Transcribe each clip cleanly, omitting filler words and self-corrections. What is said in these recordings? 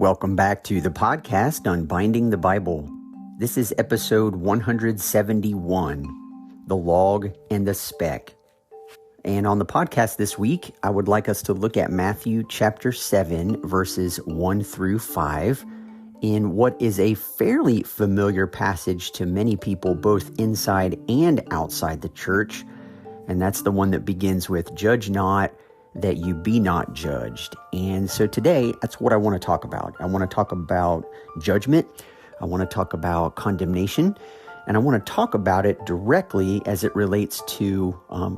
Welcome back to the podcast Unbinding the Bible. This is episode 171, The Log and the Speck. And on the podcast this week, I would like us to look at Matthew chapter 7, verses 1 through 5, in what is a fairly familiar passage to many people, both inside and outside the church. And that's the one that begins with, "Judge not, that you be not judged." And so today, that's what I want to talk about. I want to talk about judgment. I want to talk about condemnation. And I want to talk about it directly as it relates to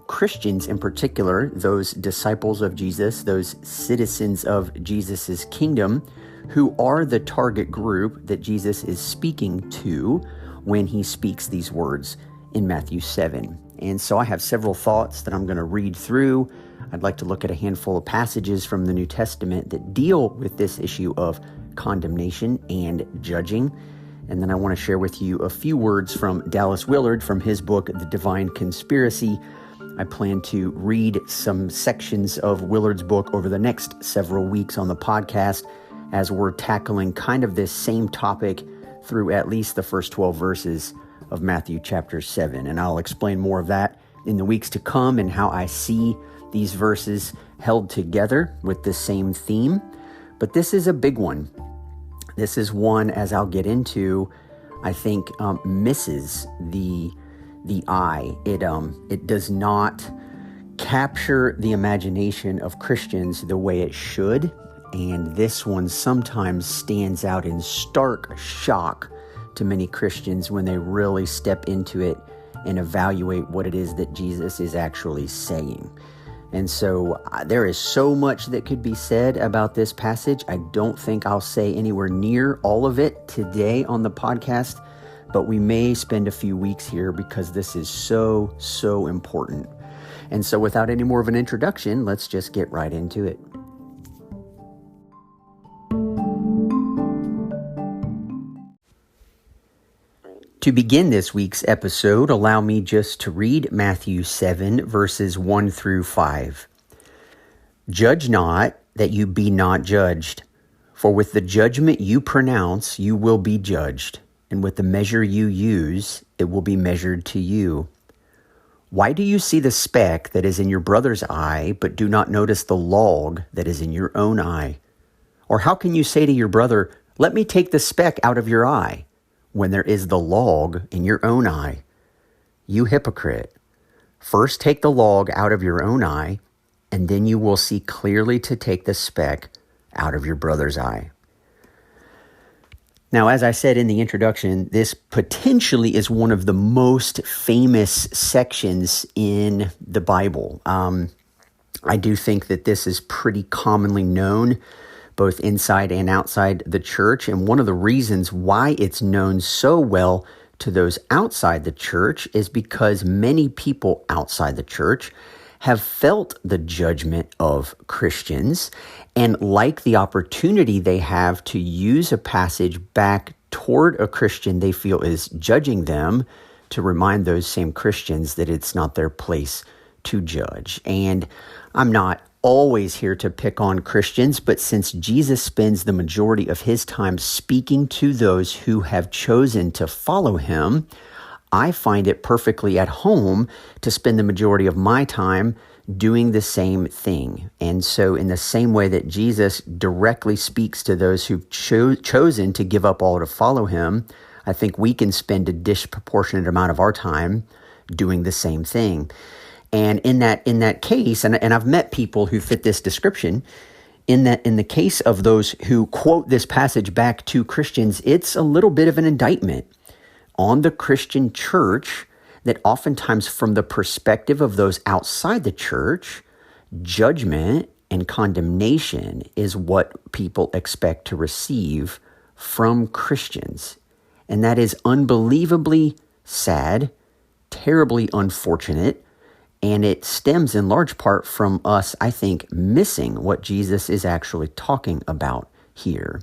Christians in particular, those disciples of Jesus, those citizens of Jesus's kingdom, who are the target group that Jesus is speaking to when he speaks these words in Matthew 7. And so I have several thoughts that I'm going to read through. I'd like to look at a handful of passages from the New Testament that deal with this issue of condemnation and judging. And then I want to share with you a few words from Dallas Willard from his book, The Divine Conspiracy. I plan to read some sections of Willard's book over the next several weeks on the podcast as we're tackling kind of this same topic through at least the first 12 verses of Matthew chapter 7. And I'll explain more of that in the weeks to come and how I see these verses held together with the same theme. But this is a big one. This is one, as I'll get into, I think misses the eye. It does not capture the imagination of Christians the way it should. And this one sometimes stands out in stark shock to many Christians when they really step into it and evaluate what it is that Jesus is actually saying. And so there is so much that could be said about this passage. I don't think I'll say anywhere near all of it today on the podcast, but we may spend a few weeks here because this is so important. And so without any more of an introduction, let's just get right into it. To begin this week's episode, allow me just to read Matthew 7, verses 1 through 5. "Judge not, that you be not judged. For with the judgment you pronounce, you will be judged. And with the measure you use, it will be measured to you. Why do you see the speck that is in your brother's eye, but do not notice the log that is in your own eye? Or how can you say to your brother, 'Let me take the speck out of your eye,' when there is the log in your own eye? You hypocrite, first take the log out of your own eye, and then you will see clearly to take the speck out of your brother's eye." Now, as I said in the introduction, this potentially is one of the most famous sections in the Bible. I do think that this is pretty commonly known both inside and outside the church. And one of the reasons why it's known so well to those outside the church is because many people outside the church have felt the judgment of Christians and like the opportunity they have to use a passage back toward a Christian they feel is judging them to remind those same Christians that it's not their place to judge. And I'm not always here to pick on Christians, but since Jesus spends the majority of his time speaking to those who have chosen to follow him, I find it perfectly at home to spend the majority of my time doing the same thing. And so in the same way that Jesus directly speaks to those who've chosen to give up all to follow him, I think we can spend a disproportionate amount of our time doing the same thing. And in that case, and I've met people who fit this description, in the case of those who quote this passage back to Christians, it's a little bit of an indictment on the Christian church that oftentimes from the perspective of those outside the church, judgment and condemnation is what people expect to receive from Christians. And that is unbelievably sad, terribly unfortunate. And it stems in large part from us, I think, missing what Jesus is actually talking about here.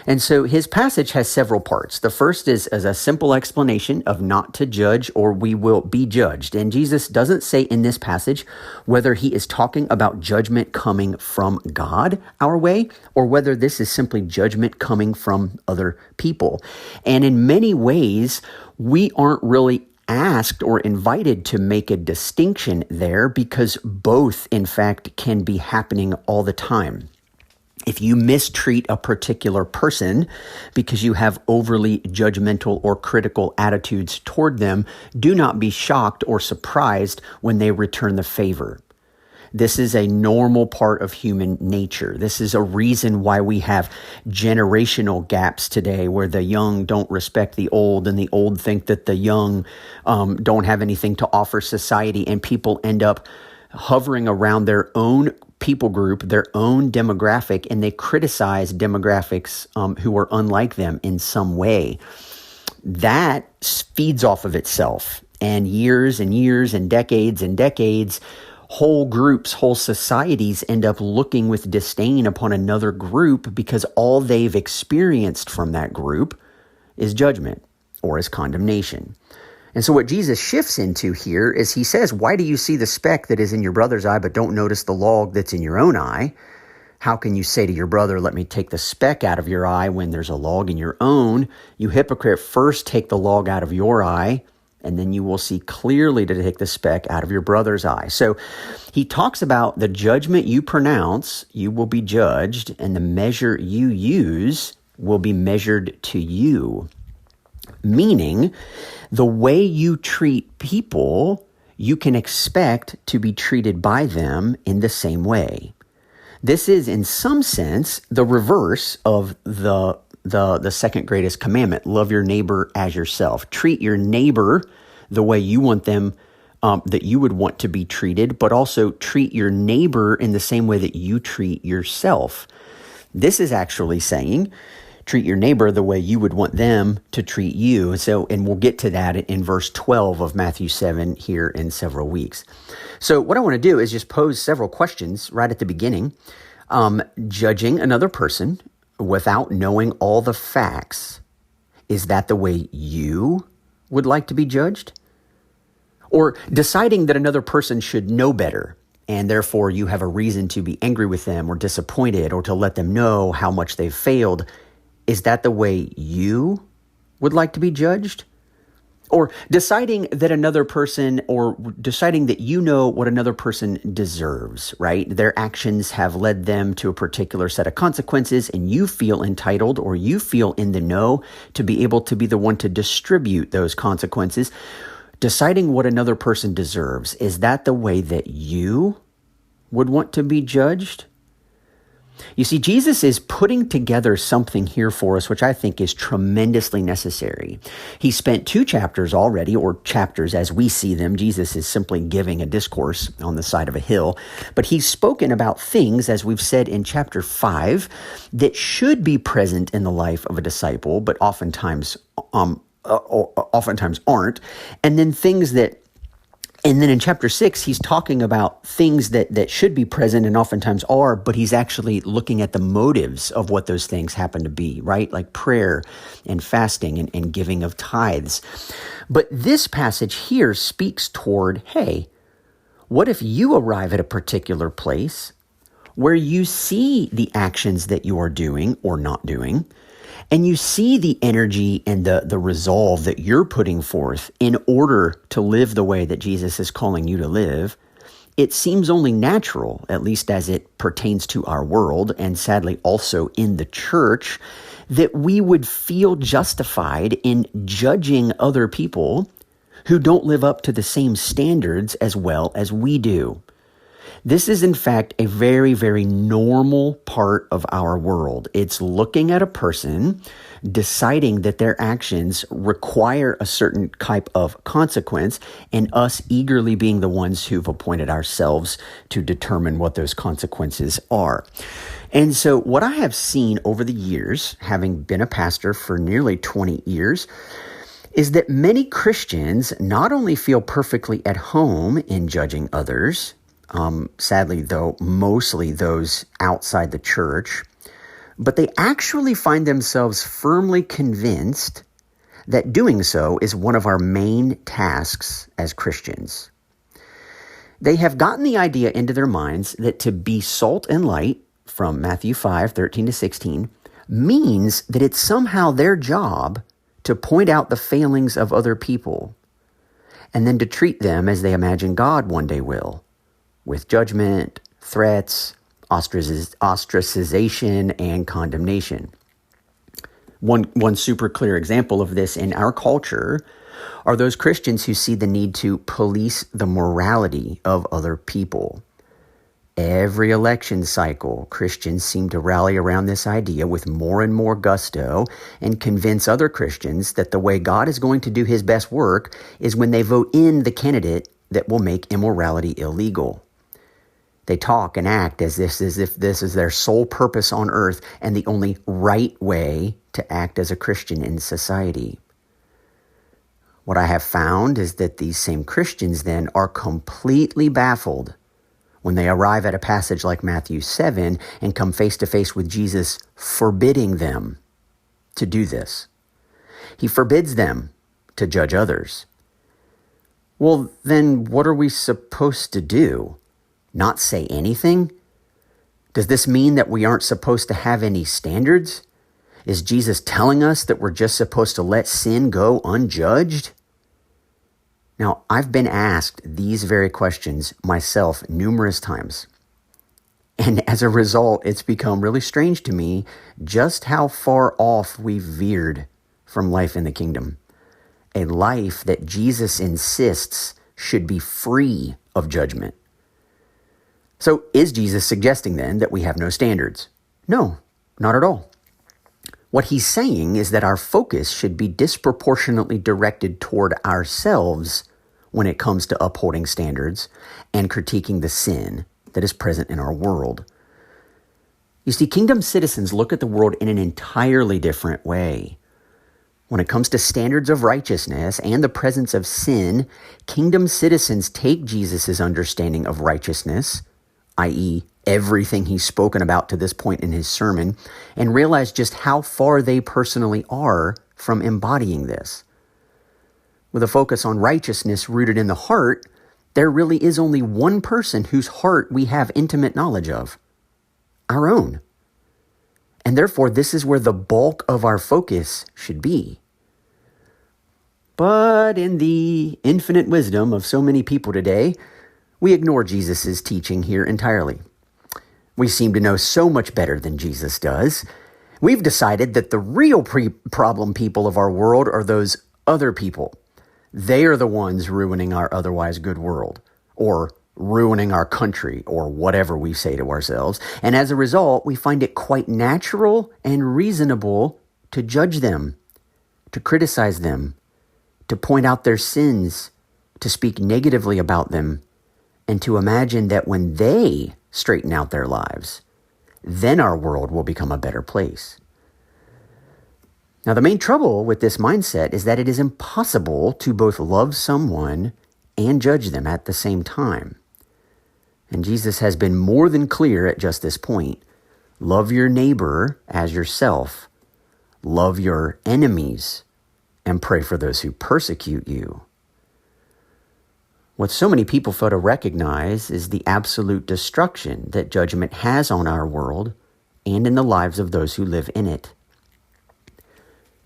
And so his passage has several parts. The first is as a simple explanation of not to judge or we will be judged. And Jesus doesn't say in this passage whether he is talking about judgment coming from God our way or whether this is simply judgment coming from other people. And in many ways, we aren't really asked or invited to make a distinction there because both, in fact, can be happening all the time. If you mistreat a particular person because you have overly judgmental or critical attitudes toward them, do not be shocked or surprised when they return the favor. This is a normal part of human nature. This is a reason why we have generational gaps today where the young don't respect the old and the old think that the young don't have anything to offer society, and people end up hovering around their own people group, their own demographic, and they criticize demographics who are unlike them in some way. That feeds off of itself. And years and decades, whole groups, whole societies end up looking with disdain upon another group because all they've experienced from that group is judgment or is condemnation. And so what Jesus shifts into here is he says, why do you see the speck that is in your brother's eye but don't notice the log that's in your own eye? How can you say to your brother, let me take the speck out of your eye when there's a log in your own? You hypocrite, first take the log out of your eye, and then you will see clearly to take the speck out of your brother's eye. So he talks about the judgment you pronounce, you will be judged, and the measure you use will be measured to you. Meaning, the way you treat people, you can expect to be treated by them in the same way. This is, in some sense, the reverse of the second greatest commandment, love your neighbor as yourself. Treat your neighbor the way you want them, that you would want to be treated, but also treat your neighbor in the same way that you treat yourself. This is actually saying, treat your neighbor the way you would want them to treat you. And we'll get to that in verse 12 of Matthew 7 here in several weeks. So what I want to do is just pose several questions right at the beginning. Judging another person without knowing all the facts, is that the way you would like to be judged? Or deciding that another person should know better, and therefore you have a reason to be angry with them or disappointed or to let them know how much they've failed, is that the way you would like to be judged? Or deciding that another person, or deciding that you know what another person deserves, right? Their actions have led them to a particular set of consequences, and you feel entitled or you feel in the know to be able to be the one to distribute those consequences. Deciding what another person deserves, is that the way that you would want to be judged? You see, Jesus is putting together something here for us, which I think is tremendously necessary. He spent 2 chapters already, or chapters as we see them. Jesus is simply giving a discourse on the side of a hill. But he's spoken about things, as we've said in chapter 5, that should be present in the life of a disciple, but oftentimes aren't. And then in chapter 6, he's talking about things that should be present and oftentimes are, but he's actually looking at the motives of what those things happen to be, right? Like prayer and fasting and giving of tithes. But this passage here speaks toward, hey, what if you arrive at a particular place where you see the actions that you are doing or not doing, and you see the energy and the resolve that you're putting forth in order to live the way that Jesus is calling you to live, it seems only natural, at least as it pertains to our world, and sadly also in the church, that we would feel justified in judging other people who don't live up to the same standards as well as we do. This is, in fact, a very, very normal part of our world. It's looking at a person, deciding that their actions require a certain type of consequence, and us eagerly being the ones who've appointed ourselves to determine what those consequences are. And so what I have seen over the years, having been a pastor for nearly 20 years, is that many Christians not only feel perfectly at home in judging others, sadly, though, mostly those outside the church, but they actually find themselves firmly convinced that doing so is one of our main tasks as Christians. They have gotten the idea into their minds that to be salt and light, from Matthew 5:13-16, means that it's somehow their job to point out the failings of other people and then to treat them as they imagine God one day will, with judgment, threats, ostracization, and condemnation. One super clear example of this in our culture are those Christians who see the need to police the morality of other people. Every election cycle, Christians seem to rally around this idea with more and more gusto and convince other Christians that the way God is going to do his best work is when they vote in the candidate that will make immorality illegal. They talk and act as if this is their sole purpose on earth and the only right way to act as a Christian in society. What I have found is that these same Christians then are completely baffled when they arrive at a passage like Matthew 7 and come face to face with Jesus forbidding them to do this. He forbids them to judge others. Well, then what are we supposed to do? Not say anything? Does this mean that we aren't supposed to have any standards? Is Jesus telling us that we're just supposed to let sin go unjudged? Now, I've been asked these very questions myself numerous times. And as a result, it's become really strange to me just how far off we've veered from life in the kingdom. A life that Jesus insists should be free of judgment. So is Jesus suggesting then that we have no standards? No, not at all. What he's saying is that our focus should be disproportionately directed toward ourselves when it comes to upholding standards and critiquing the sin that is present in our world. You see, kingdom citizens look at the world in an entirely different way. When it comes to standards of righteousness and the presence of sin, kingdom citizens take Jesus' understanding of righteousness, i.e., everything he's spoken about to this point in his sermon, and realize just how far they personally are from embodying this. With a focus on righteousness rooted in the heart, there really is only one person whose heart we have intimate knowledge of, our own. And therefore, this is where the bulk of our focus should be. But in the infinite wisdom of so many people today, we ignore Jesus' teaching here entirely. We seem to know so much better than Jesus does. We've decided that the real problem people of our world are those other people. They are the ones ruining our otherwise good world, or ruining our country, or whatever we say to ourselves. And as a result, we find it quite natural and reasonable to judge them, to criticize them, to point out their sins, to speak negatively about them, and to imagine that when they straighten out their lives, then our world will become a better place. Now, the main trouble with this mindset is that it is impossible to both love someone and judge them at the same time. And Jesus has been more than clear at just this point. Love your neighbor as yourself. Love your enemies and pray for those who persecute you. What so many people fail to recognize is the absolute destruction that judgment has on our world and in the lives of those who live in it.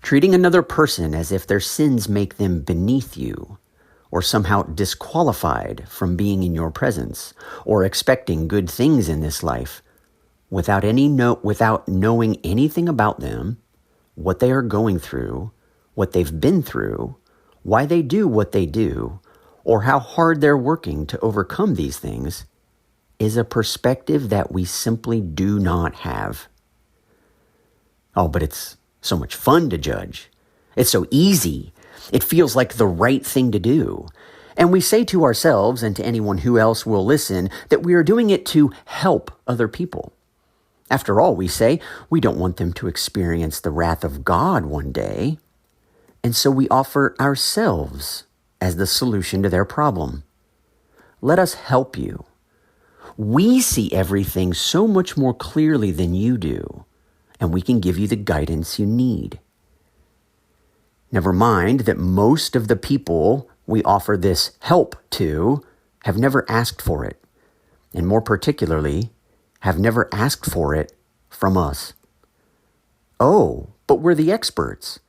Treating another person as if their sins make them beneath you, or somehow disqualified from being in your presence, or expecting good things in this life, without knowing anything about them, what they are going through, what they've been through, why they do what they do, or how hard they're working to overcome these things, is a perspective that we simply do not have. Oh, but it's so much fun to judge. It's so easy. It feels like the right thing to do. And we say to ourselves and to anyone who else will listen that we are doing it to help other people. After all, we say we don't want them to experience the wrath of God one day. And so we offer ourselves as the solution to their problem. Let us help you. We see everything so much more clearly than you do. and we can give you the guidance you need. Never mind that most of the people we offer this help to have never asked for it, and more particularly, have never asked for it from us. Oh, but we're the experts,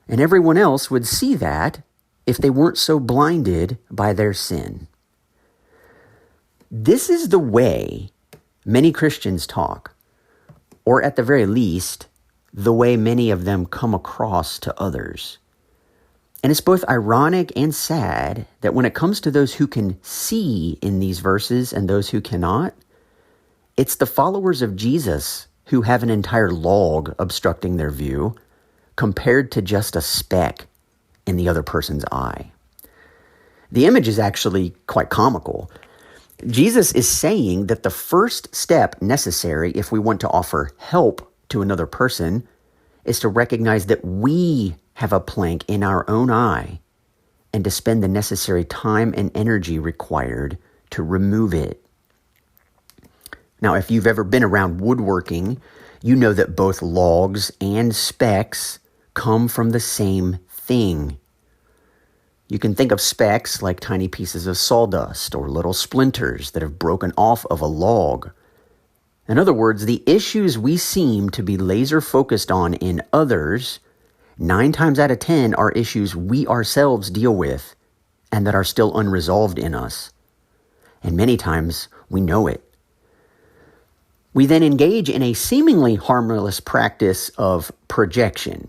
and everyone else would see that if they weren't so blinded by their sin. This is the way many Christians talk, or at the very least, the way many of them come across to others. And it's both ironic and sad that when it comes to those who can see in these verses and those who cannot, it's the followers of Jesus who have an entire log obstructing their view compared to just a speck in the other person's eye. The image is actually quite comical. Jesus is saying that the first step necessary if we want to offer help to another person is to recognize that we have a plank in our own eye and to spend the necessary time and energy required to remove it. Now, if you've ever been around woodworking, you know that both logs and specks come from the same thing. You can think of specks like tiny pieces of sawdust or little splinters that have broken off of a log. In other words, the issues we seem to be laser focused on in others 9 times out of 10 are issues we ourselves deal with and that are still unresolved in us. And many times we know it. We then engage in a seemingly harmless practice of projection,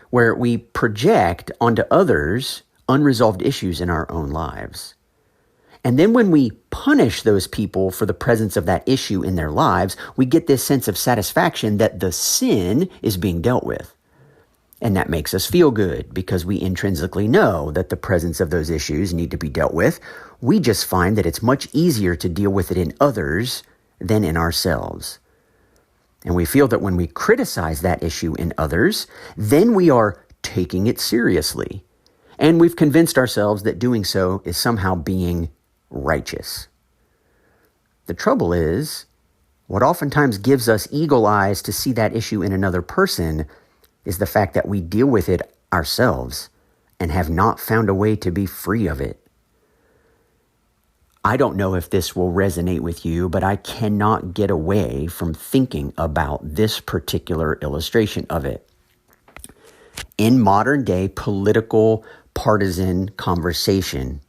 where we project onto others unresolved issues in our own lives. And then when we punish those people for the presence of that issue in their lives, we get this sense of satisfaction that the sin is being dealt with. And that makes us feel good because we intrinsically know that the presence of those issues need to be dealt with. We just find that it's much easier to deal with it in others than in ourselves. And we feel that when we criticize that issue in others, then we are taking it seriously. And we've convinced ourselves that doing so is somehow being righteous. The trouble is, what oftentimes gives us eagle eyes to see that issue in another person is the fact that we deal with it ourselves and have not found a way to be free of it. I don't know if this will resonate with you, but I cannot get away from thinking about this particular illustration of it. In modern day political partisan conversation,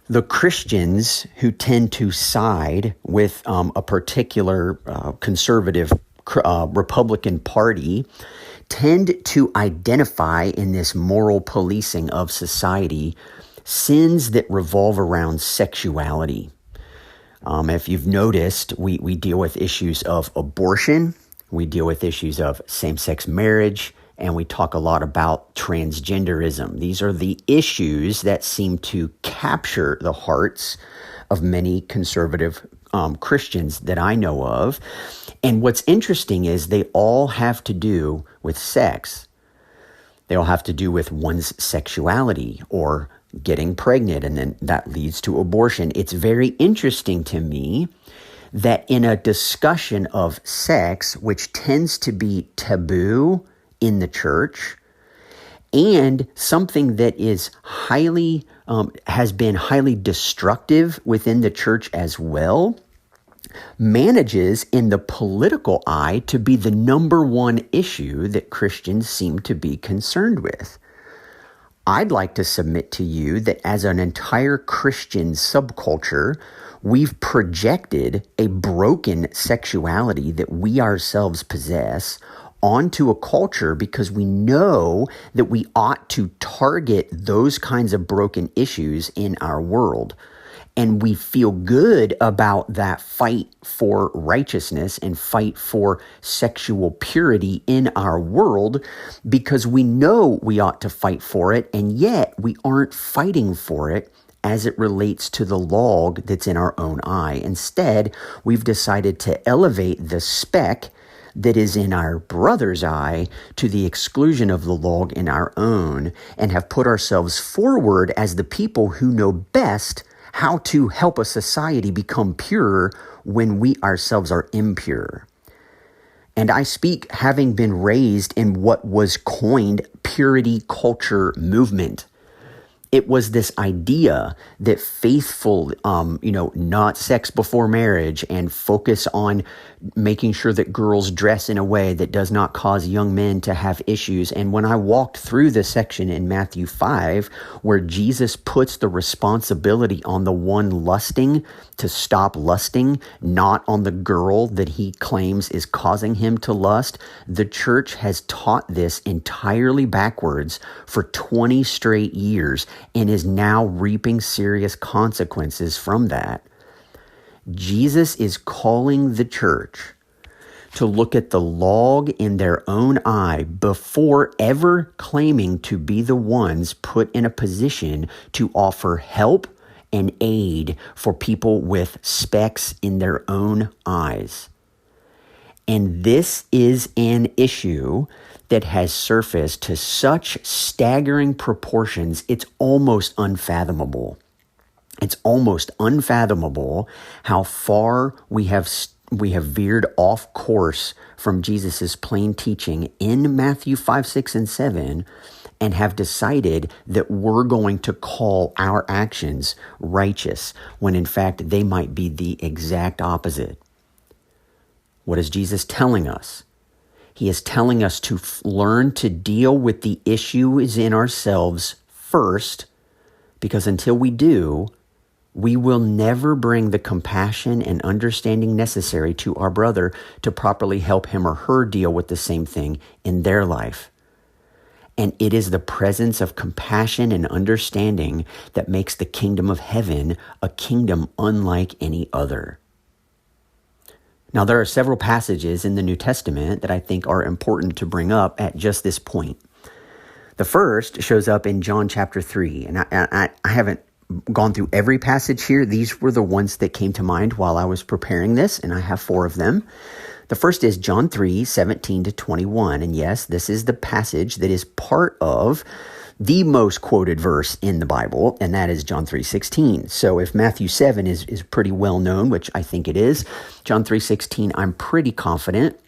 the Christians who tend to side with a particular conservative Republican Party tend to identify in this moral policing of society sins that revolve around sexuality. If you've noticed, we deal with issues of abortion, we deal with issues of same-sex marriage, and we talk a lot about transgenderism. These are the issues that seem to capture the hearts of many conservative Christians that I know of. And what's interesting is they all have to do with sex. They all have to do with one's sexuality or getting pregnant, and then that leads to abortion. It's very interesting to me that in a discussion of sex, which tends to be taboo in the church, and something that is highly, has been highly destructive within the church as well, manages in the political eye to be the number one issue that Christians seem to be concerned with. I'd like to submit to you that as an entire Christian subculture, we've projected a broken sexuality that we ourselves possess onto a culture because we know that we ought to target those kinds of broken issues in our world. And we feel good about that fight for righteousness and fight for sexual purity in our world because we know we ought to fight for it, and yet we aren't fighting for it as it relates to the log that's in our own eye. Instead, we've decided to elevate the speck that is in our brother's eye to the exclusion of the log in our own, and have put ourselves forward as the people who know best how to help a society become pure when we ourselves are impure. And I speak having been raised in what was coined purity culture movement. It was this idea that faithful, not sex before marriage and focus on making sure that girls dress in a way that does not cause young men to have issues. And when I walked through the section in Matthew 5, where Jesus puts the responsibility on the one lusting to stop lusting, not on the girl that he claims is causing him to lust, the church has taught this entirely backwards for 20 straight years and is now reaping serious consequences from that. Jesus is calling the church to look at the log in their own eye before ever claiming to be the ones put in a position to offer help and aid for people with specks in their own eyes. And this is an issue that has surfaced to such staggering proportions, it's almost unfathomable. It's almost unfathomable how far we have veered off course from Jesus's plain teaching in Matthew 5, 6, and 7, and have decided that we're going to call our actions righteous, when in fact they might be the exact opposite. What is Jesus telling us? He is telling us to learn to deal with the issues in ourselves first, because until we do, we will never bring the compassion and understanding necessary to our brother to properly help him or her deal with the same thing in their life. And it is the presence of compassion and understanding that makes the kingdom of heaven a kingdom unlike any other. Now, there are several passages in the New Testament that I think are important to bring up at just this point. The first shows up in John chapter 3, and I haven't gone through every passage here. These were the ones that came to mind while I was preparing this, and I have 4 of them. The first is John 3, 17 to 21. And yes, this is the passage that is part of the most quoted verse in the Bible, and that is John 3:16. So if Matthew 7 is pretty well known, which I think it is, John 3:16, I'm pretty confident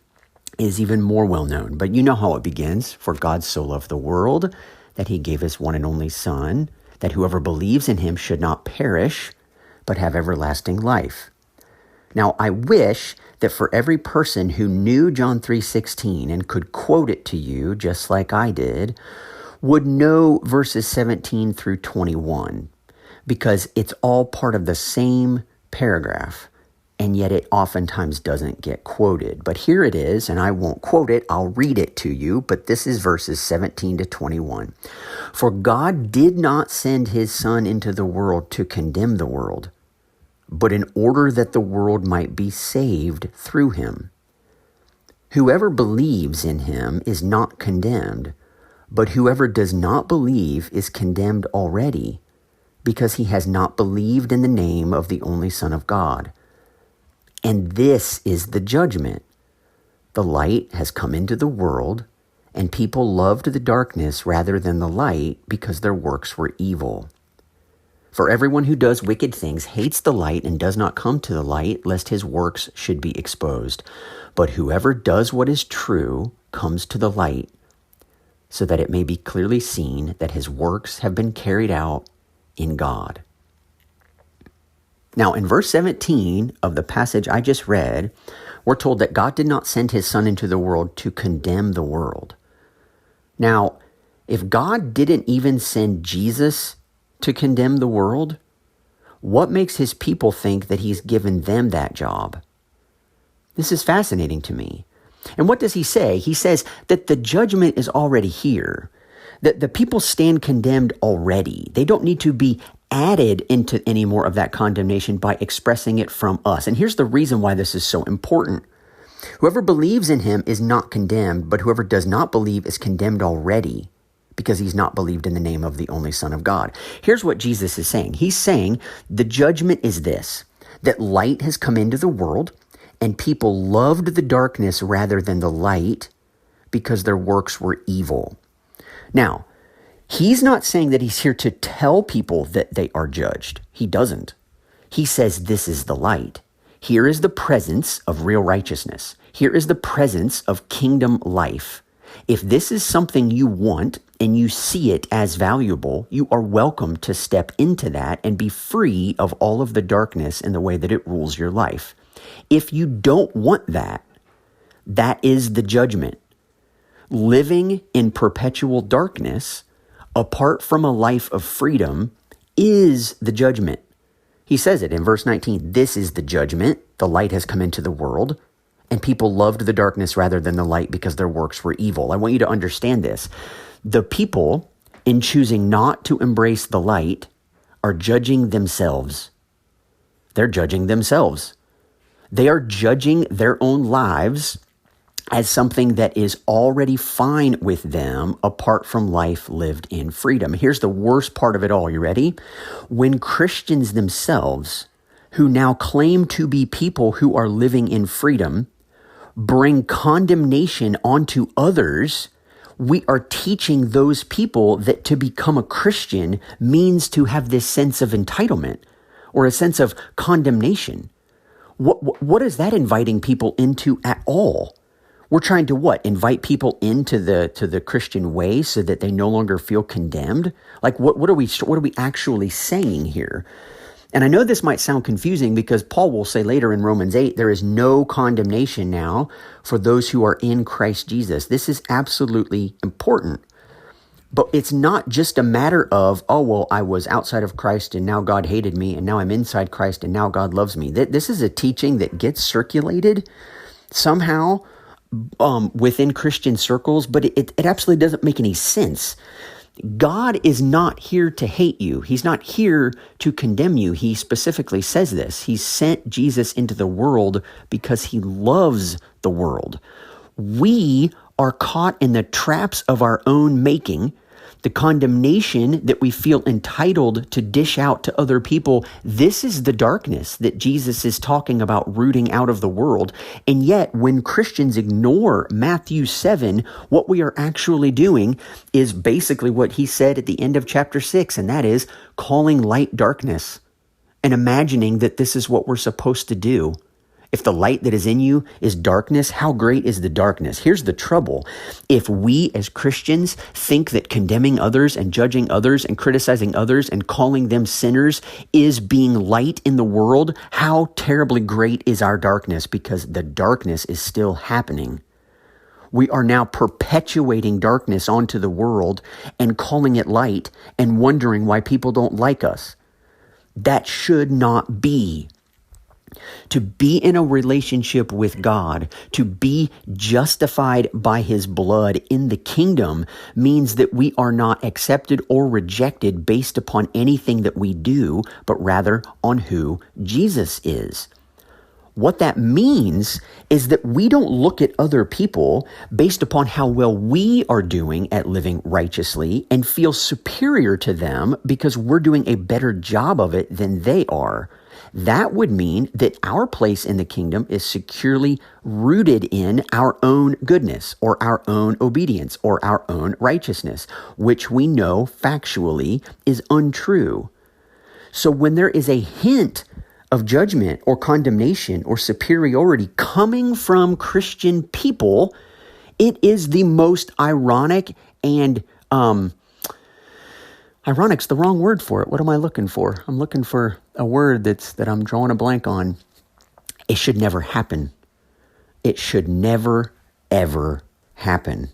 is even more well known. But you know how it begins. For God so loved the world that he gave his one and only Son, that whoever believes in him should not perish, but have everlasting life. Now, I wish that for every person who knew John 3:16 and could quote it to you, just like I did, would know verses 17 through 21, because it's all part of the same paragraph, and yet it oftentimes doesn't get quoted. But here it is, and I won't quote it, I'll read it to you, but this is verses 17 to 21. For God did not send his Son into the world to condemn the world, but in order that the world might be saved through him. Whoever believes in him is not condemned, but whoever does not believe is condemned already, because he has not believed in the name of the only Son of God. And this is the judgment. The light has come into the world, and people loved the darkness rather than the light because their works were evil. For everyone who does wicked things hates the light and does not come to the light, lest his works should be exposed. But whoever does what is true comes to the light, so that it may be clearly seen that his works have been carried out in God. Now, in verse 17 of the passage I just read, we're told that God did not send his Son into the world to condemn the world. Now, if God didn't even send Jesus to condemn the world, what makes his people think that he's given them that job? This is fascinating to me. And what does he say? He says that the judgment is already here, that the people stand condemned already. They don't need to be added into any more of that condemnation by expressing it from us. And here's the reason why this is so important. Whoever believes in him is not condemned, but whoever does not believe is condemned already, because he's not believed in the name of the only Son of God. Here's what Jesus is saying. He's saying the judgment is this, that light has come into the world, and people loved the darkness rather than the light because their works were evil. Now, he's not saying that he's here to tell people that they are judged. He doesn't. He says this is the light. Here is the presence of real righteousness. Here is the presence of kingdom life. If this is something you want and you see it as valuable, you are welcome to step into that and be free of all of the darkness and the way that it rules your life. If you don't want that, that is the judgment. Living in perpetual darkness, apart from a life of freedom, is the judgment. He says it in verse 19, this is the judgment. The light has come into the world, and people loved the darkness rather than the light because their works were evil. I want you to understand this. The people, in choosing not to embrace the light, are judging themselves. They're judging themselves. They are judging their own lives as something that is already fine with them apart from life lived in freedom. Here's the worst part of it all. You ready? When Christians themselves, who now claim to be people who are living in freedom, bring condemnation onto others, we are teaching those people that to become a Christian means to have this sense of entitlement or a sense of condemnation. What is that inviting people into at all? We're trying to what? Invite people into the Christian way so that they no longer feel condemned? Like what are we actually saying here? And I know this might sound confusing because Paul will say later in Romans 8, there is no condemnation now for those who are in Christ Jesus. This is absolutely important. But it's not just a matter of, oh, well, I was outside of Christ and now God hated me and now I'm inside Christ and now God loves me. This is a teaching that gets circulated somehow within Christian circles, but it absolutely doesn't make any sense. God is not here to hate you. He's not here to condemn you. He specifically says this. He sent Jesus into the world because he loves the world. We are caught in the traps of our own making, the condemnation that we feel entitled to dish out to other people. This is the darkness that Jesus is talking about rooting out of the world. And yet, when Christians ignore Matthew 7, what we are actually doing is basically what he said at the end of chapter 6, and that is calling light darkness and imagining that this is what we're supposed to do. If the light that is in you is darkness, how great is the darkness? Here's the trouble. If we as Christians think that condemning others and judging others and criticizing others and calling them sinners is being light in the world, how terribly great is our darkness, because the darkness is still happening. We are now perpetuating darkness onto the world and calling it light and wondering why people don't like us. That should not be. To be in a relationship with God, to be justified by his blood in the kingdom, means that we are not accepted or rejected based upon anything that we do, but rather on who Jesus is. What that means is that we don't look at other people based upon how well we are doing at living righteously and feel superior to them because we're doing a better job of it than they are. That would mean that our place in the kingdom is securely rooted in our own goodness or our own obedience or our own righteousness, which we know factually is untrue. So when there is a hint of judgment or condemnation or superiority coming from Christian people, it is the most ironic and ironic's the wrong word for it. What am I looking for? I'm looking for a word that I'm drawing a blank on. It should never happen. It should never, ever happen.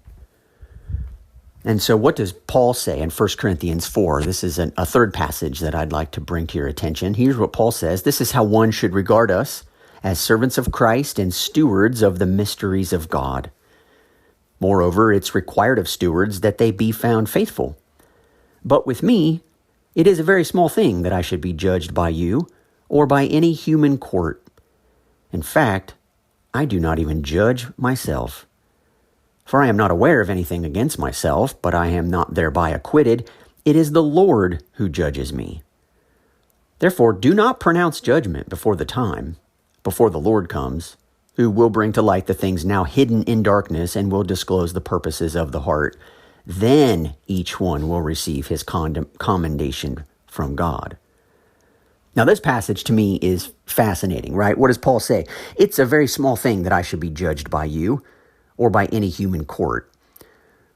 And so what does Paul say in 1 Corinthians 4? This is a third passage that I'd like to bring to your attention. Here's what Paul says. This is how one should regard us as servants of Christ and stewards of the mysteries of God. Moreover, it's required of stewards that they be found faithful. But with me, it is a very small thing that I should be judged by you or by any human court. In fact, I do not even judge myself. For I am not aware of anything against myself, but I am not thereby acquitted. It is the Lord who judges me. Therefore, do not pronounce judgment before the time, before the Lord comes, who will bring to light the things now hidden in darkness and will disclose the purposes of the heart. Then each one will receive his commendation from God. Now, this passage to me is fascinating, right? What does Paul say? It's a very small thing that I should be judged by you or by any human court.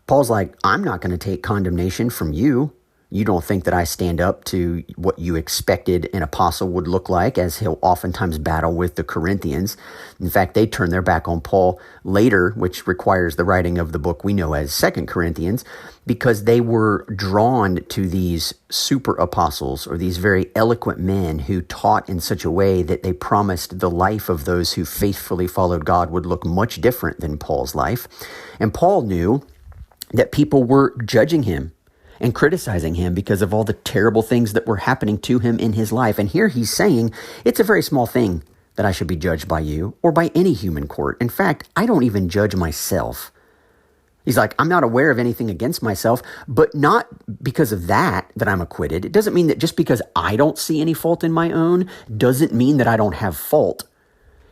Paul's like, I'm not going to take condemnation from you. You don't think that I stand up to what you expected an apostle would look like, as he'll oftentimes battle with the Corinthians. In fact, they turn their back on Paul later, which requires the writing of the book we know as 2 Corinthians, because they were drawn to these super apostles or these very eloquent men who taught in such a way that they promised the life of those who faithfully followed God would look much different than Paul's life. And Paul knew that people were judging him and criticizing him because of all the terrible things that were happening to him in his life. And here he's saying, it's a very small thing that I should be judged by you or by any human court. In fact, I don't even judge myself. He's like, I'm not aware of anything against myself, but not because of that I'm acquitted. It doesn't mean that just because I don't see any fault in my own doesn't mean that I don't have fault.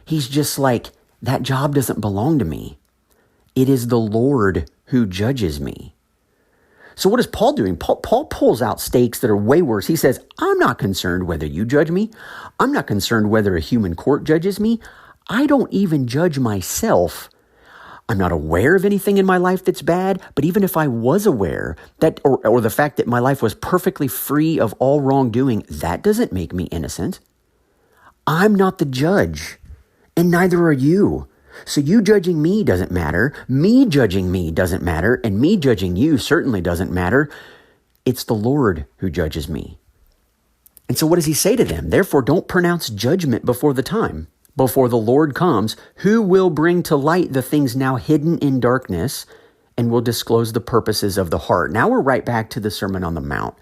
He's just like, that job doesn't belong to me. It is the Lord who judges me. So what is Paul doing? Paul pulls out stakes that are way worse. He says, I'm not concerned whether you judge me. I'm not concerned whether a human court judges me. I don't even judge myself. I'm not aware of anything in my life that's bad, but even if I was aware that, or the fact that my life was perfectly free of all wrongdoing, that doesn't make me innocent. I'm not the judge, and neither are you. So you judging me doesn't matter. Me judging me doesn't matter. And me judging you certainly doesn't matter. It's the Lord who judges me. And so what does he say to them? Therefore, don't pronounce judgment before the time, before the Lord comes, who will bring to light the things now hidden in darkness and will disclose the purposes of the heart. Now we're right back to the Sermon on the Mount,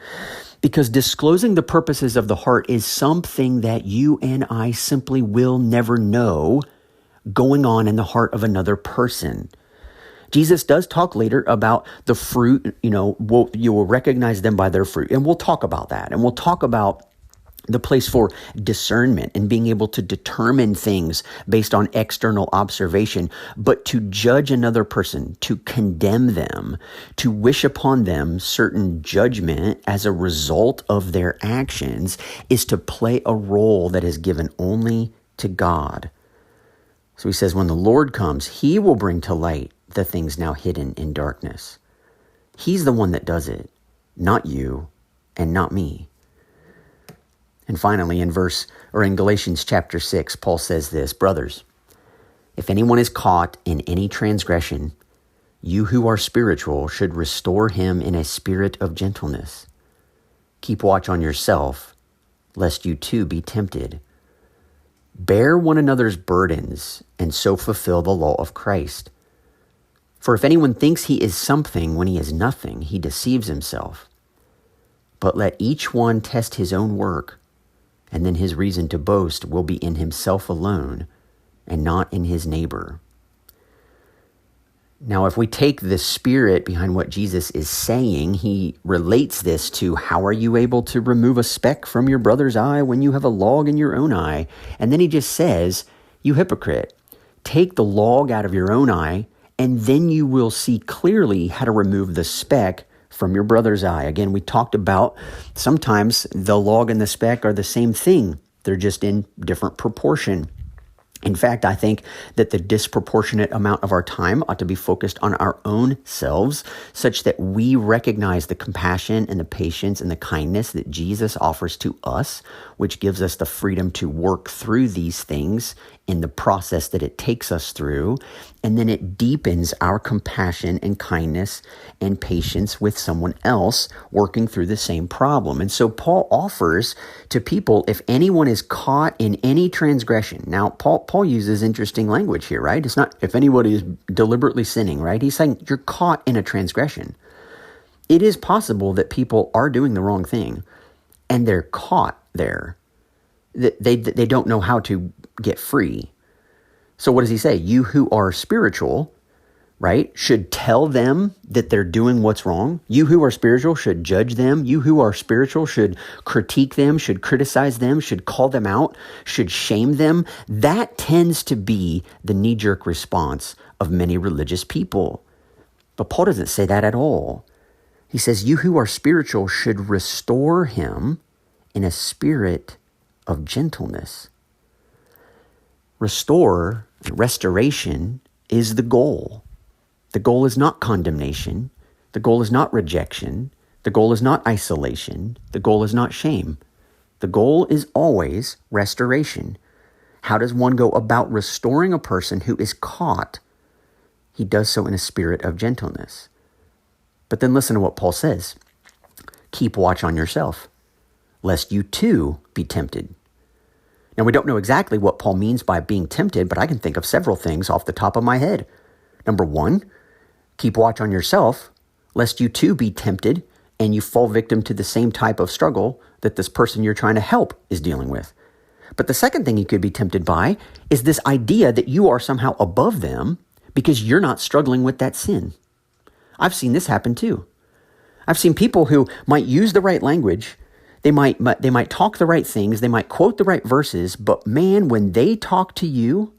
because disclosing the purposes of the heart is something that you and I simply will never know going on in the heart of another person. Jesus does talk later about the fruit, you will recognize them by their fruit. And we'll talk about that. And we'll talk about the place for discernment and being able to determine things based on external observation. But to judge another person, to condemn them, to wish upon them certain judgment as a result of their actions is to play a role that is given only to God. So he says, when the Lord comes, he will bring to light the things now hidden in darkness. He's the one that does it, not you and not me. And finally, in Galatians chapter 6, Paul says this, brothers, if anyone is caught in any transgression, you who are spiritual should restore him in a spirit of gentleness. Keep watch on yourself, lest you too be tempted. Bear one another's burdens and so fulfill the law of Christ. For if anyone thinks he is something when he is nothing, he deceives himself. But let each one test his own work, and then his reason to boast will be in himself alone and not in his neighbor. Now, if we take the spirit behind what Jesus is saying, he relates this to how are you able to remove a speck from your brother's eye when you have a log in your own eye? And then he just says, you hypocrite, take the log out of your own eye, and then you will see clearly how to remove the speck from your brother's eye. Again, we talked about sometimes the log and the speck are the same thing. They're just in different proportion. In fact, I think that the disproportionate amount of our time ought to be focused on our own selves, such that we recognize the compassion and the patience and the kindness that Jesus offers to us, which gives us the freedom to work through these things in the process that it takes us through. And then it deepens our compassion and kindness and patience with someone else working through the same problem. And so Paul offers to people, if anyone is caught in any transgression. Now, Paul uses interesting language here, right? It's not if anybody is deliberately sinning, right? He's saying you're caught in a transgression. It is possible that people are doing the wrong thing and they're caught there. They don't know how to get free. So what does he say? You who are spiritual, right, should tell them that they're doing what's wrong. You who are spiritual should judge them. You who are spiritual should critique them, should criticize them, should call them out, should shame them. That tends to be the knee-jerk response of many religious people. But Paul doesn't say that at all. He says, you who are spiritual should restore him in a spirit of gentleness. Restoration is the goal. The goal is not condemnation. The goal is not rejection. The goal is not isolation. The goal is not shame. The goal is always restoration. How does one go about restoring a person who is caught? He does so in a spirit of gentleness. But then listen to what Paul says. Keep watch on yourself, lest you too be tempted. Now, we don't know exactly what Paul means by being tempted, but I can think of several things off the top of my head. Number one, keep watch on yourself, lest you too be tempted and you fall victim to the same type of struggle that this person you're trying to help is dealing with. But the second thing you could be tempted by is this idea that you are somehow above them because you're not struggling with that sin. I've seen this happen too. I've seen people who might use the right language, they might talk the right things, they might quote the right verses, but man, when they talk to you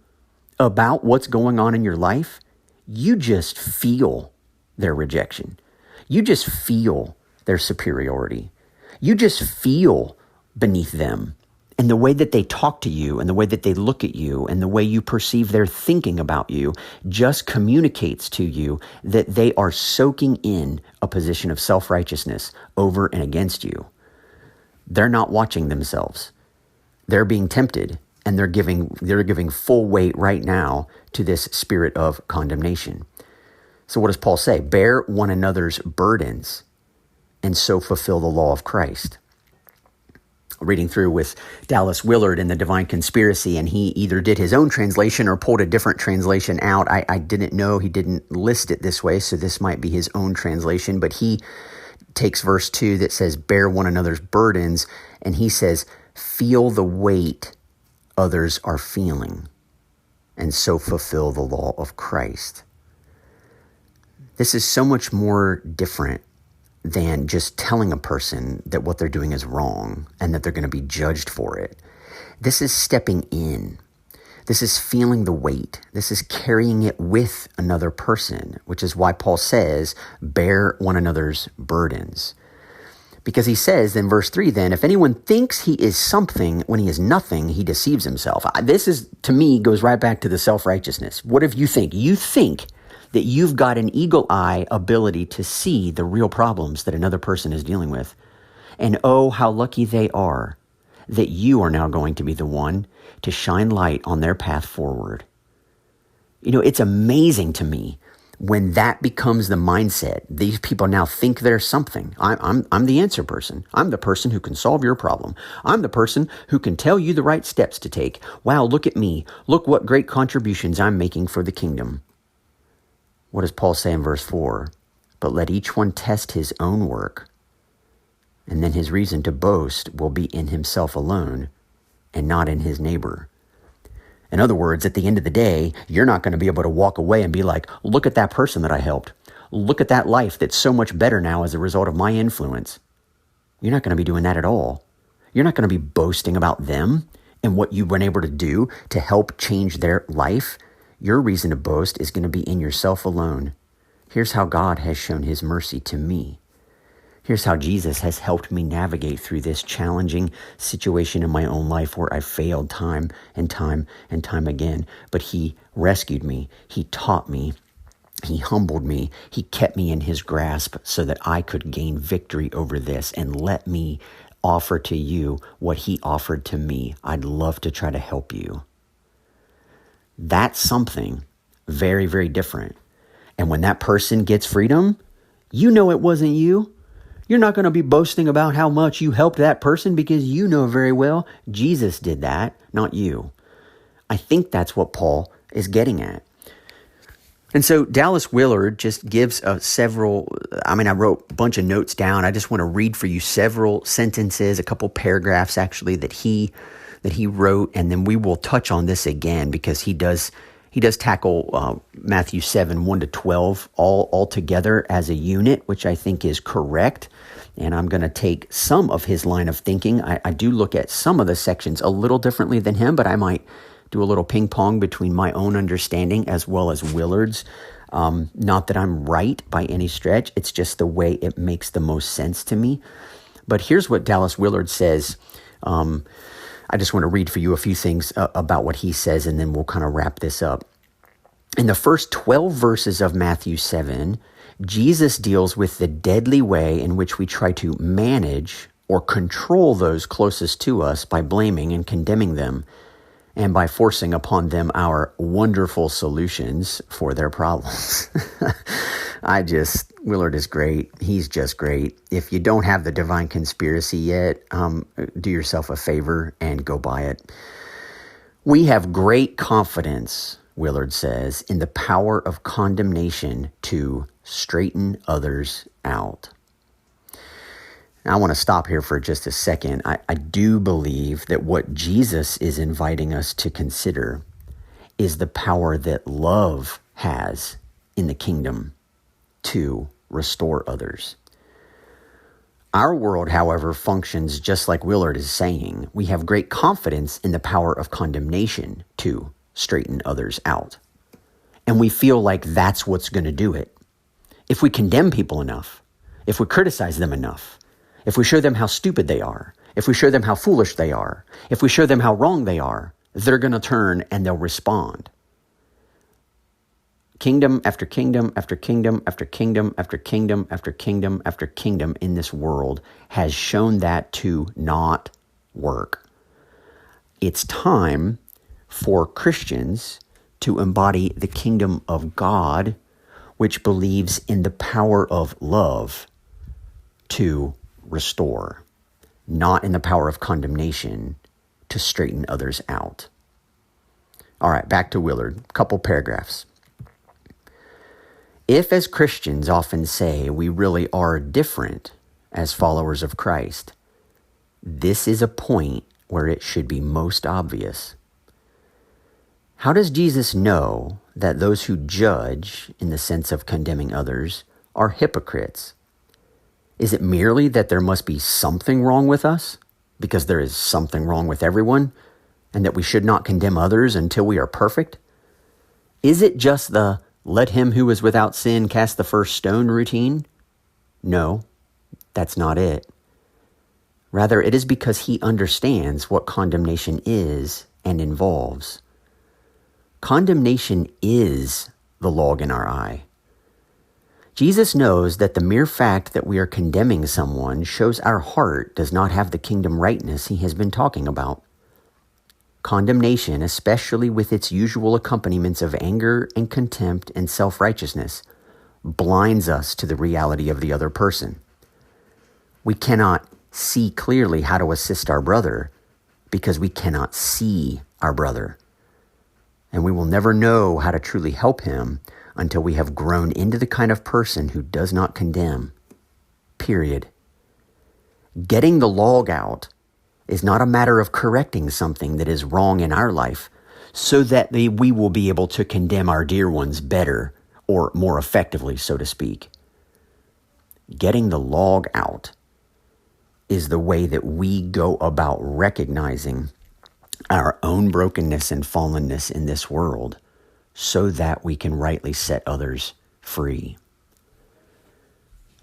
about what's going on in your life, you just feel their rejection. You just feel their superiority. You just feel beneath them. And the way that they talk to you and the way that they look at you and the way you perceive their thinking about you just communicates to you that they are soaking in a position of self-righteousness over and against you. They're not watching themselves. They're being tempted, and they're giving full weight right now to this spirit of condemnation. So what does Paul say? Bear one another's burdens and so fulfill the law of Christ. Reading through with Dallas Willard in The Divine Conspiracy, and he either did his own translation or pulled a different translation out. I didn't know he didn't list it this way, so this might be his own translation, but he takes verse 2 that says, bear one another's burdens, and he says, feel the weight others are feeling, and so fulfill the law of Christ. This is so much more different than just telling a person that what they're doing is wrong and that they're going to be judged for it. This is stepping in. This is feeling the weight. This is carrying it with another person, which is why Paul says, bear one another's burdens. Because he says in verse 3, then, if anyone thinks he is something when he is nothing, he deceives himself. This is, to me, goes right back to the self-righteousness. What if you think? You think that you've got an eagle eye ability to see the real problems that another person is dealing with. And oh, how lucky they are that you are now going to be the one to shine light on their path forward. You know, it's amazing to me when that becomes the mindset. These people now think they're something. I'm the answer person. I'm the person who can solve your problem. I'm the person who can tell you the right steps to take. Wow, look at me. Look what great contributions I'm making for the kingdom. What does Paul say in verse 4? But let each one test his own work, and then his reason to boast will be in himself alone and not in his neighbor. In other words, at the end of the day, you're not going to be able to walk away and be like, look at that person that I helped. Look at that life that's so much better now as a result of my influence. You're not going to be doing that at all. You're not going to be boasting about them and what you've been able to do to help change their life. Your reason to boast is going to be in yourself alone. Here's how God has shown his mercy to me. Here's how Jesus has helped me navigate through this challenging situation in my own life where I failed time and time and time again. But he rescued me. He taught me. He humbled me. He kept me in his grasp so that I could gain victory over this. And let me offer to you what he offered to me. I'd love to try to help you. That's something very, very different. And when that person gets freedom, you know it wasn't you. You're not going to be boasting about how much you helped that person because you know very well Jesus did that, not you. I think that's what Paul is getting at. And so Dallas Willard just gives I wrote a bunch of notes down. I just want to read for you several sentences, a couple paragraphs actually that he wrote, and then we will touch on this again because he does tackle Matthew 7, 1-12 all together as a unit, which I think is correct. And I'm going to take some of his line of thinking. I do look at some of the sections a little differently than him, but I might do a little ping pong between my own understanding as well as Willard's. Not that I'm right by any stretch. It's just the way it makes the most sense to me. But here's what Dallas Willard says I just want to read for you a few things about what he says, and then we'll kind of wrap this up. In the first 12 verses of Matthew 7, Jesus deals with the deadly way in which we try to manage or control those closest to us by blaming and condemning them, and by forcing upon them our wonderful solutions for their problems. Willard is great. He's just great. If you don't have the Divine Conspiracy yet, do yourself a favor and go buy it. We have great confidence, Willard says, in the power of condemnation to straighten others out. I want to stop here for just a second. I do believe that what Jesus is inviting us to consider is the power that love has in the kingdom to restore others. Our world, however, functions just like Willard is saying. We have great confidence in the power of condemnation to straighten others out. And we feel like that's what's going to do it. If we condemn people enough, if we criticize them enough, if we show them how stupid they are, if we show them how foolish they are, if we show them how wrong they are, they're going to turn and they'll respond. Kingdom after kingdom after kingdom after kingdom after kingdom after kingdom after kingdom in this world has shown that to not work. It's time for Christians to embody the kingdom of God, which believes in the power of love to restore, not in the power of condemnation to straighten others out. All right, back to Willard. Couple paragraphs. If, as Christians often say, we really are different as followers of Christ, this is a point where it should be most obvious. How does Jesus know that those who judge, in the sense of condemning others, are hypocrites? Is it merely that there must be something wrong with us, because there is something wrong with everyone, and that we should not condemn others until we are perfect? Is it just the "let him who is without sin cast the first stone" routine? No, that's not it. Rather, it is because he understands what condemnation is and involves. Condemnation is the log in our eye. Jesus knows that the mere fact that we are condemning someone shows our heart does not have the kingdom rightness he has been talking about. Condemnation, especially with its usual accompaniments of anger and contempt and self-righteousness, blinds us to the reality of the other person. We cannot see clearly how to assist our brother because we cannot see our brother. And we will never know how to truly help him until we have grown into the kind of person who does not condemn. Period. Getting the log out is not a matter of correcting something that is wrong in our life so that we will be able to condemn our dear ones better or more effectively, so to speak. Getting the log out is the way that we go about recognizing our own brokenness and fallenness in this world so that we can rightly set others free.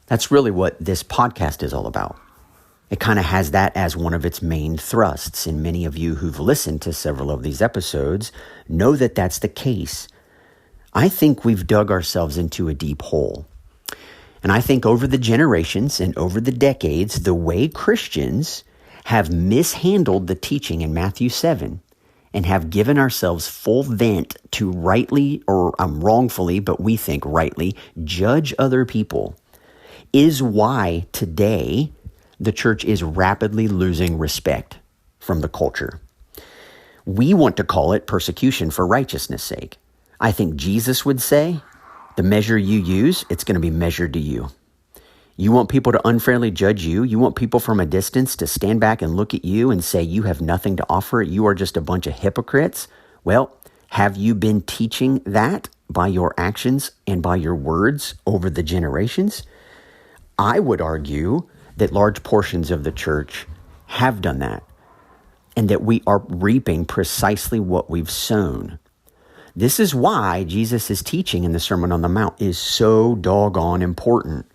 That's really what this podcast is all about. It kind of has that as one of its main thrusts, and many of you who've listened to several of these episodes know that that's the case. I think we've dug ourselves into a deep hole. And I think over the generations and over the decades, the way Christians have mishandled the teaching in Matthew 7 and have given ourselves full vent to rightly, or wrongfully, but we think rightly, judge other people is why today the church is rapidly losing respect from the culture. We want to call it persecution for righteousness' sake. I think Jesus would say, the measure you use, it's going to be measured to you. You want people to unfairly judge you. You want people from a distance to stand back and look at you and say you have nothing to offer. You are just a bunch of hypocrites. Well, have you been teaching that by your actions and by your words over the generations? I would argue that large portions of the church have done that, and that we are reaping precisely what we've sown. This is why Jesus' teaching in the Sermon on the Mount is so doggone important.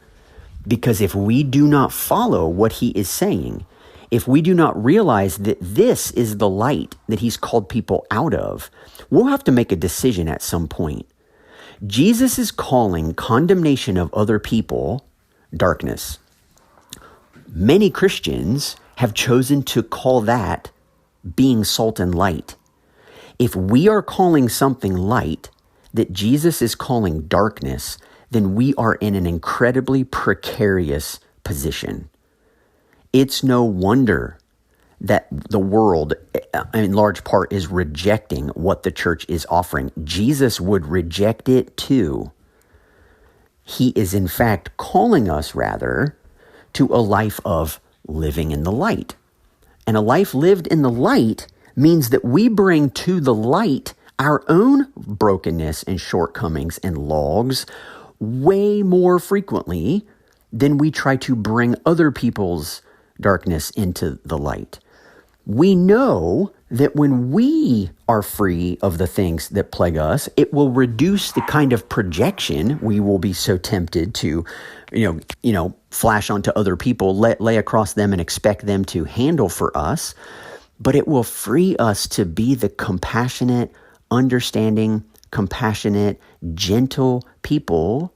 Because if we do not follow what he is saying, If we do not realize that this is the light that he's called people out of, we'll have to make a decision at some point. Jesus is calling condemnation of other people darkness. Many Christians have chosen to call that being salt and light. If we are calling something light that Jesus is calling darkness, then we are in an incredibly precarious position. It's no wonder that the world, in large part, is rejecting what the church is offering. Jesus would reject it too. He is, in fact, calling us, rather, to a life of living in the light. And a life lived in the light means that we bring to the light our own brokenness and shortcomings and logs way more frequently than we try to bring other people's darkness into the light. We know that when we are free of the things that plague us, it will reduce the kind of projection we will be so tempted to, flash onto other people, lay across them and expect them to handle for us. But it will free us to be the compassionate, understanding, compassionate, gentle people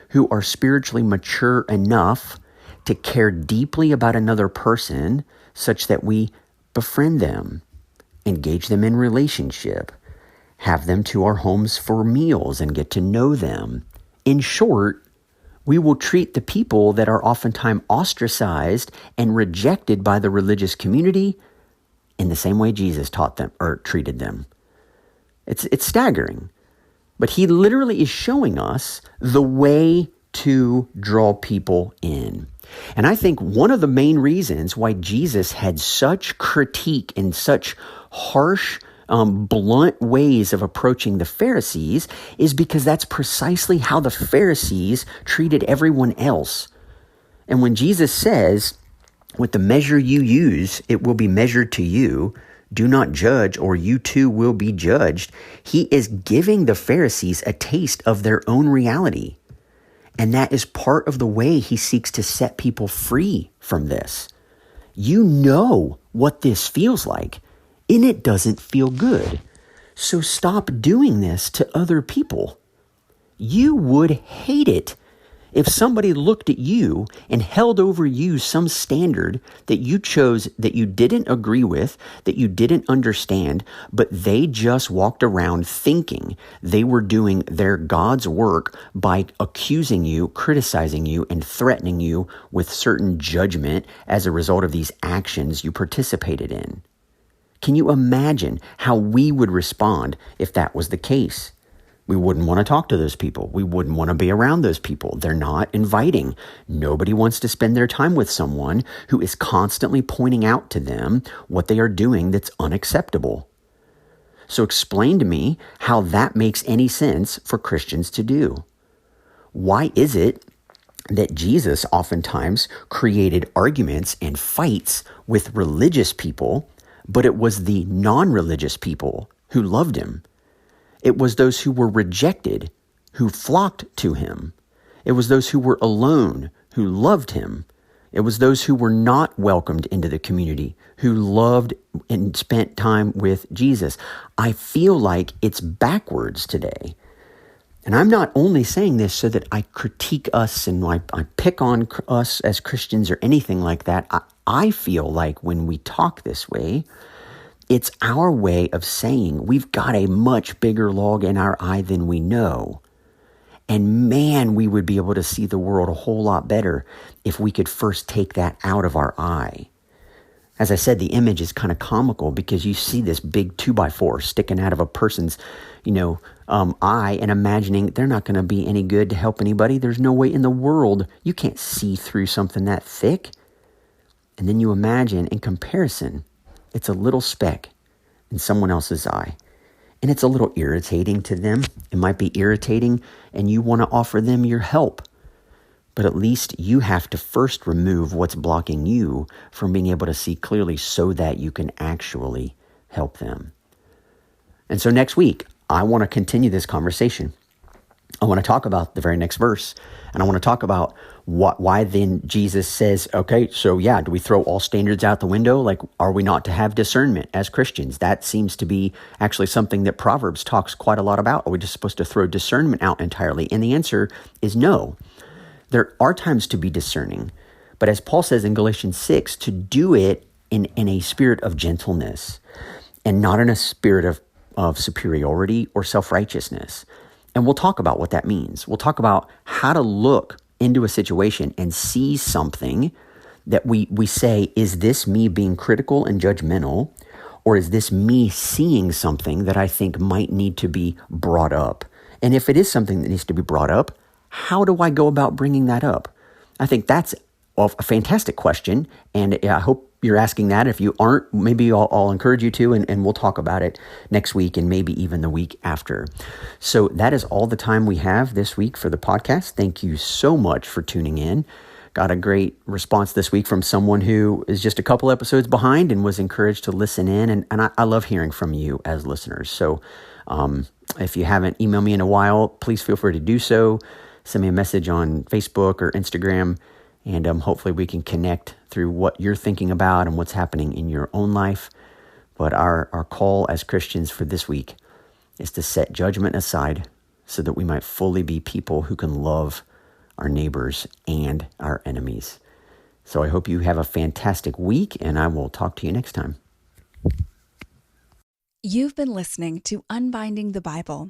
who are spiritually mature enough to care deeply about another person such that we befriend them, engage them in relationship, have them to our homes for meals and get to know them. In short, we will treat the people that are oftentimes ostracized and rejected by the religious community in the same way Jesus taught them or treated them. It's staggering. But he literally is showing us the way to draw people in. And I think one of the main reasons why Jesus had such critique and such harsh, blunt ways of approaching the Pharisees is because that's precisely how the Pharisees treated everyone else. And when Jesus says, with the measure you use, it will be measured to you, do not judge or you too will be judged, he is giving the Pharisees a taste of their own reality. And that is part of the way he seeks to set people free from this. You know what this feels like, and it doesn't feel good. So stop doing this to other people. You would hate it if somebody looked at you and held over you some standard that you chose that you didn't agree with, that you didn't understand, but they just walked around thinking they were doing their God's work by accusing you, criticizing you, and threatening you with certain judgment as a result of these actions you participated in. Can you imagine how we would respond if that was the case? We wouldn't want to talk to those people. We wouldn't want to be around those people. They're not inviting. Nobody wants to spend their time with someone who is constantly pointing out to them what they are doing that's unacceptable. So explain to me how that makes any sense for Christians to do. Why is it that Jesus oftentimes created arguments and fights with religious people, but it was the non-religious people who loved him? It was those who were rejected who flocked to him. It was those who were alone who loved him. It was those who were not welcomed into the community who loved and spent time with Jesus. I feel like it's backwards today. And I'm not only saying this so that I critique us and I pick on us as Christians or anything like that. I feel like when we talk this way, it's our way of saying we've got a much bigger log in our eye than we know. And man, we would be able to see the world a whole lot better if we could first take that out of our eye. As I said, the image is kind of comical because you see this big 2x4 sticking out of a person's, eye and imagining they're not going to be any good to help anybody. There's no way in the world you can't see through something that thick. And then you imagine in comparison, it's a little speck in someone else's eye. And it's a little irritating to them. It might be irritating and you want to offer them your help. But at least you have to first remove what's blocking you from being able to see clearly so that you can actually help them. And so next week, I want to continue this conversation I want to talk about the very next verse, and I want to talk about why then Jesus says, okay, so yeah, do we throw all standards out the window? Like, are we not to have discernment as Christians? That seems to be actually something that Proverbs talks quite a lot about. Are we just supposed to throw discernment out entirely? And the answer is no. There are times to be discerning, but as Paul says in Galatians 6, to do it in a spirit of gentleness and not in a spirit of superiority or self-righteousness. And we'll talk about what that means. We'll talk about how to look into a situation and see something that we say, is this me being critical and judgmental, or is this me seeing something that I think might need to be brought up? And if it is something that needs to be brought up, how do I go about bringing that up? I think that's a fantastic question, and I hope you're asking that. If you aren't, maybe I'll encourage you to, and we'll talk about it next week and maybe even the week after. So that is all the time we have this week for the podcast. Thank you so much for tuning in. Got a great response this week from someone who is just a couple episodes behind and was encouraged to listen in, and I love hearing from you as listeners. So if you haven't emailed me in a while, please feel free to do so. Send me a message on Facebook or Instagram, and hopefully we can connect through what you're thinking about and what's happening in your own life. But our call as Christians for this week is to set judgment aside so that we might fully be people who can love our neighbors and our enemies. So I hope you have a fantastic week, and I will talk to you next time. You've been listening to Unbinding the Bible.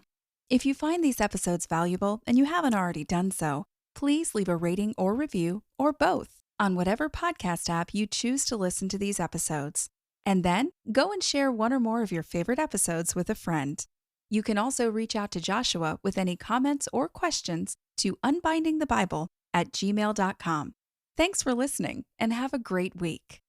If you find these episodes valuable and you haven't already done so, please leave a rating or review, or both, on whatever podcast app you choose to listen to these episodes. And then go and share one or more of your favorite episodes with a friend. You can also reach out to Joshua with any comments or questions to unbindingthebible@gmail.com. Thanks for listening, and have a great week.